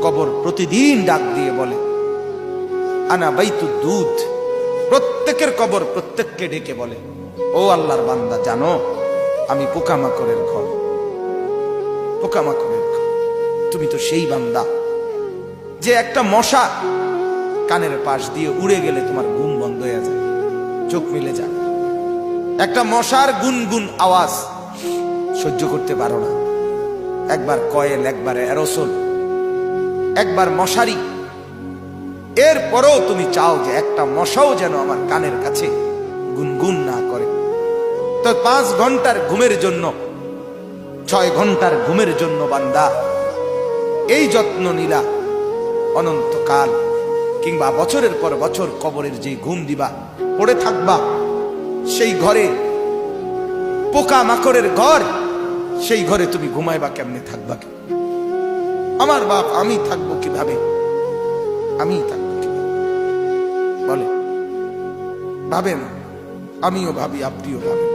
কবর প্রতিদিন ডাক দিয়ে বলে আনা বাইতুদ দুধ। প্রত্যেকের কবর প্রত্যেককে ডেকে বলে, ও আল্লাহর বান্দা, জানো আমি পোকামাকড়ের ঘর, পোকামাকড়ের ঘর। তুমি তো সেই বান্দা যে একটা মশা কানের পাশ দিয়ে উড়ে গেলে তোমার ঘুম বন্ধ হয়ে যায়, চোখ মিলে যায়। একটা মশার গুনগুন আওয়াজ সহ্য করতে পারো না। একবার কয়েল, একবার অ্যারোসোল, একবার মশারি, এরপরেও তুমি চাও যে একটা মশাও যেন আমার কানের কাছে গুনগুন না করে। তো 5 ঘন্টার ঘুমের জন্য, 6 ঘন্টার ঘুমের জন্য বান্দা এই যত্ন নিলা, অনন্তকাল কিংবা বছরের পর বছর কবরের যে ঘুম দিবা, পড়ে থাকবা সেই ঘরে, পোকা মাকড়ের ঘর, সেই ঘরে তুমি ঘুমাইবা কেমনে, থাকবা কেমনে? আমার বাপ, আমি থাকবো কিভাবে? আমি থাকবো কিভাবে বলে? ভাবেন, আমিও ভাবি, আপনিও ভাবেন।